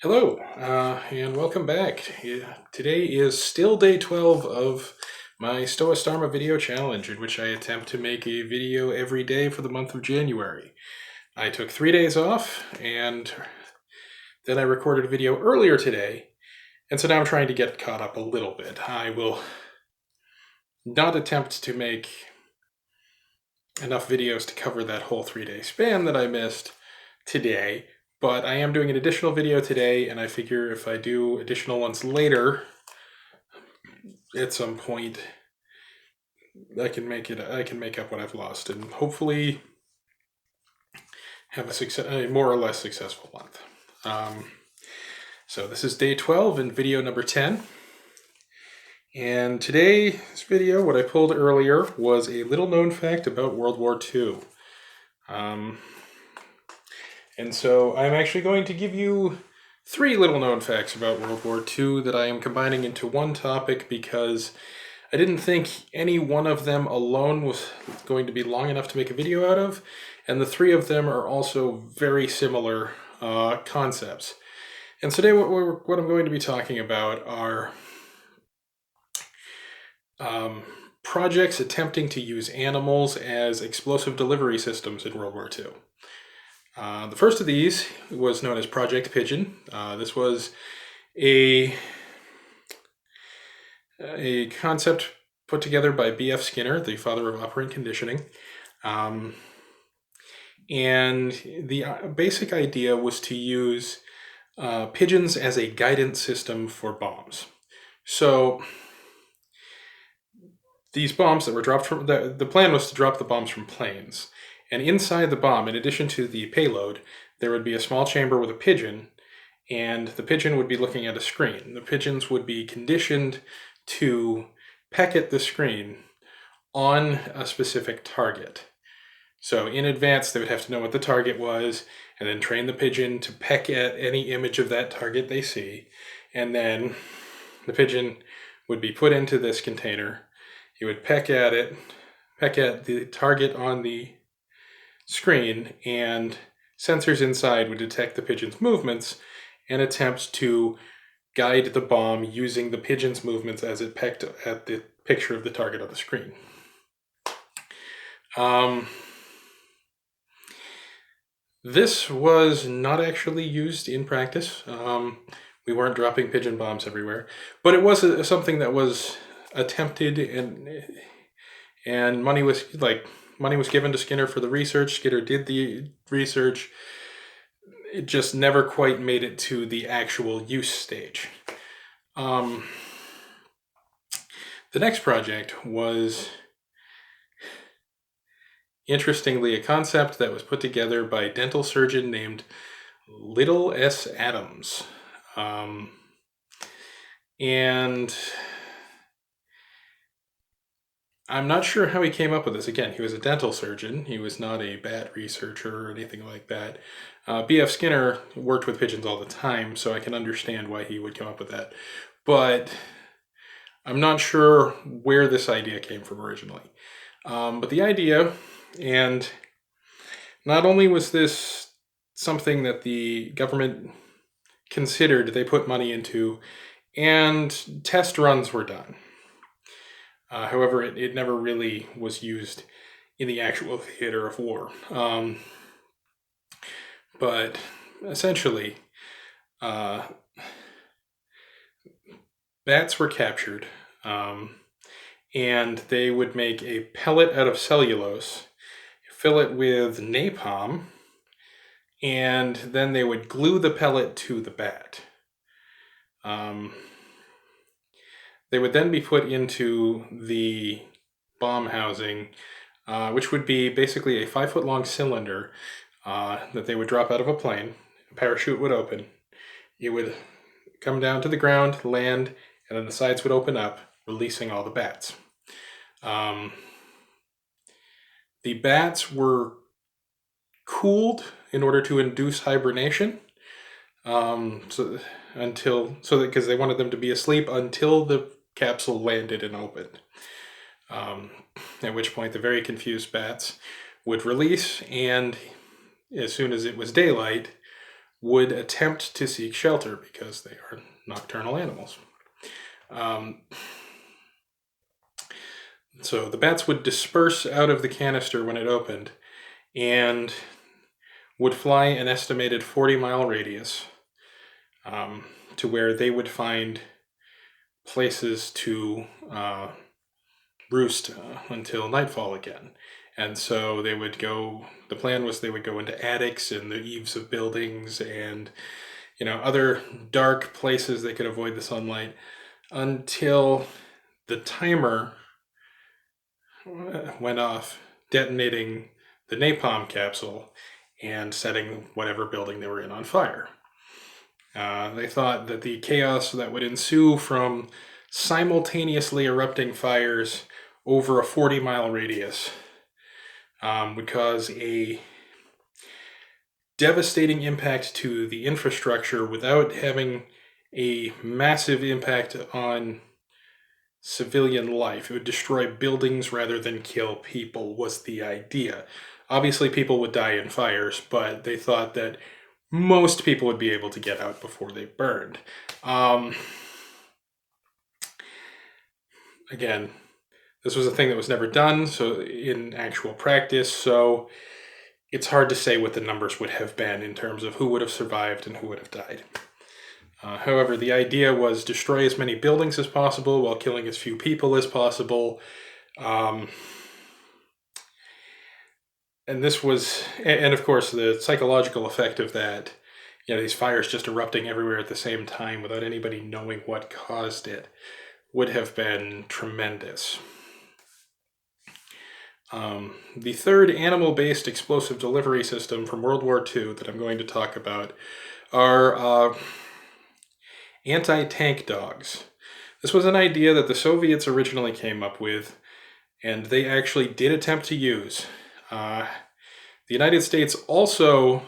Hello, and welcome back. Today is still day 12 of my StoWaStarMa video challenge, in which I attempt to make a video every day for the month of January. I took 3 days off, and then I recorded a video earlier today, and so now I'm trying to get caught up a little bit. I will not attempt to make enough videos to cover that whole 3-day span that I missed today, but I am doing an additional video today, and I figure if I do additional ones later, at some point, I can make up what I've lost, and hopefully have a more or less successful month. So this is day 12 and video number 10. And today's video, what I pulled earlier, was a little known fact about World War II. And so I'm actually going to give you 3 little known facts about World War II that I am combining into one topic because I didn't think any one of them alone was going to be long enough to make a video out of, and the 3 of them are also very similar concepts. And today what I'm going to be talking about are projects attempting to use animals as explosive delivery systems in World War II. The first of these was known as Project Pigeon. This was a concept put together by B.F. Skinner, the father of operant conditioning. And the basic idea was to use pigeons as a guidance system for bombs. So these bombs that were dropped from the plan was to drop the bombs from planes. And inside the bomb, in addition to the payload, there would be a small chamber with a pigeon, and the pigeon would be looking at a screen. The pigeons would be conditioned to peck at the screen on a specific target. So in advance, they would have to know what the target was, and then train the pigeon to peck at any image of that target they see. And then the pigeon would be put into this container. It would peck at the target on the screen, and sensors inside would detect the pigeon's movements and attempt to guide the bomb using the pigeon's movements as it pecked at the picture of the target on the screen. This was not actually used in practice. We weren't dropping pigeon bombs everywhere, but it was something that was attempted, and money was given to Skinner for the research. Skinner did the research. It just never quite made it to the actual use stage. The next project was, interestingly, a concept that was put together by a dental surgeon named Little S. Adams. And I'm not sure how he came up with this. Again, he was a dental surgeon. He was not a bat researcher or anything like that. B.F. Skinner worked with pigeons all the time, so I can understand why he would come up with that. But I'm not sure where this idea came from originally. But the idea, and not only was this something that the government considered, they put money into, and test runs were done. However, it never really was used in the actual theater of war. But essentially, bats were captured, and they would make a pellet out of cellulose, fill it with napalm, and then they would glue the pellet to the bat. They would then be put into the bomb housing, which would be basically a 5-foot-long cylinder that they would drop out of a plane. A parachute would open. It would come down to the ground, land, and then the sides would open up, releasing all the bats. The bats were cooled in order to induce hibernation, because they wanted them to be asleep until the capsule landed and opened. At which point the very confused bats would release, and as soon as it was daylight, would attempt to seek shelter because they are nocturnal animals. So the bats would disperse out of the canister when it opened and would fly an estimated 40-mile radius to where they would find places to roost until nightfall again. And so they would go, the plan was they would go into attics and the eaves of buildings and, other dark places they could avoid the sunlight until the timer went off, detonating the napalm capsule and setting whatever building they were in on fire. They thought that the chaos that would ensue from simultaneously erupting fires over a 40-mile radius would cause a devastating impact to the infrastructure without having a massive impact on civilian life. It would destroy buildings rather than kill people, was the idea. Obviously, people would die in fires, but they thought that most people would be able to get out before they burned. Again, this was a thing that was never done so in actual practice, so it's hard to say what the numbers would have been in terms of who would have survived and who would have died. However, the idea was destroy as many buildings as possible while killing as few people as possible. And this was, and of course, the psychological effect of that, these fires just erupting everywhere at the same time without anybody knowing what caused it, would have been tremendous. The third animal-based explosive delivery system from World War II that I'm going to talk about are anti-tank dogs. This was an idea that the Soviets originally came up with, and they actually did attempt to use. The United States also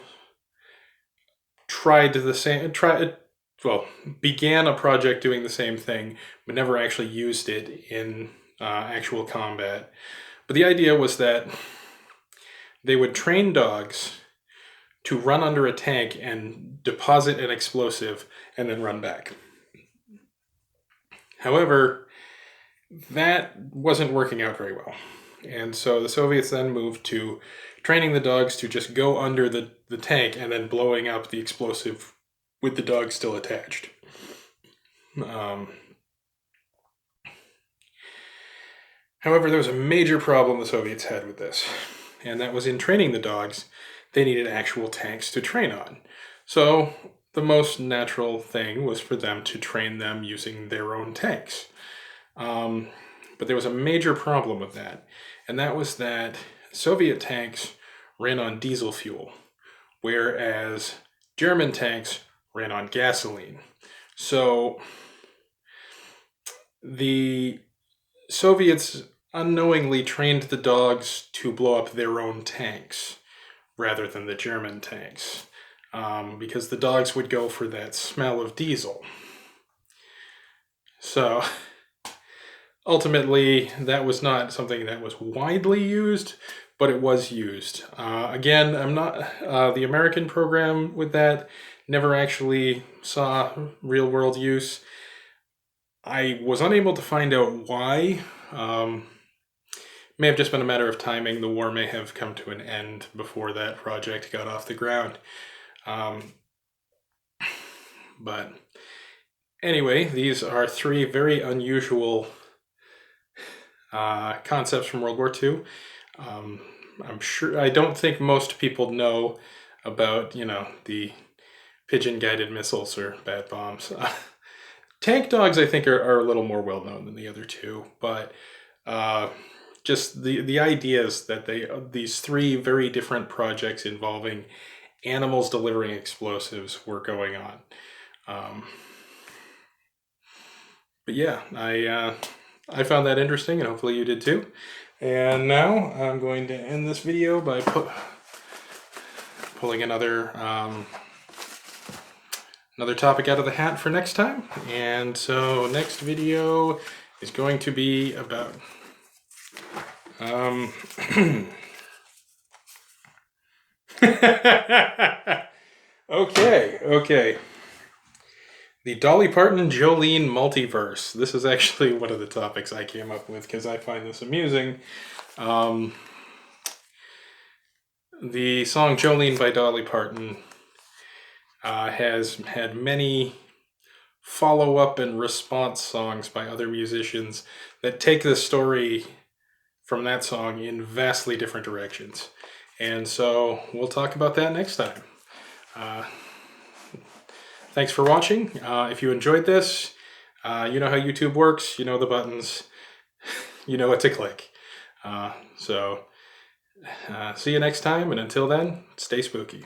began a project doing the same thing, but never actually used it in actual combat. But the idea was that they would train dogs to run under a tank and deposit an explosive and then run back. However, that wasn't working out very well. And so the Soviets then moved to training the dogs to just go under the tank and then blowing up the explosive with the dog still attached. However, there was a major problem the Soviets had with this, and that was in training the dogs, they needed actual tanks to train on. So the most natural thing was for them to train them using their own tanks. But there was a major problem with that, and that was that Soviet tanks ran on diesel fuel, whereas German tanks ran on gasoline. So the Soviets unknowingly trained the dogs to blow up their own tanks rather than the German tanks, because the dogs would go for that smell of diesel. So ultimately, that was not something that was widely used, but it was used. Again, the American program with that never actually saw real-world use. I was unable to find out why. May have just been a matter of timing. The war may have come to an end before that project got off the ground. But anyway, these are three very unusual concepts from World War II. I don't think most people know about, the Pigeon-Guided missiles or bad bombs. Tank dogs, I think, are a little more well-known than the other two, but just the idea is that these three very different projects involving animals delivering explosives were going on. But yeah, I found that interesting, and hopefully you did too. And now I'm going to end this video by pulling another topic out of the hat for next time. And so next video is going to be about Okay. The Dolly Parton Jolene multiverse. This is actually one of the topics I came up with because I find this amusing. The song Jolene by Dolly Parton has had many follow-up and response songs by other musicians that take the story from that song in vastly different directions. And so we'll talk about that next time. Thanks for watching. If you enjoyed this, you know how YouTube works, you know the buttons, you know what to click. So see you next time, and until then, stay spooky.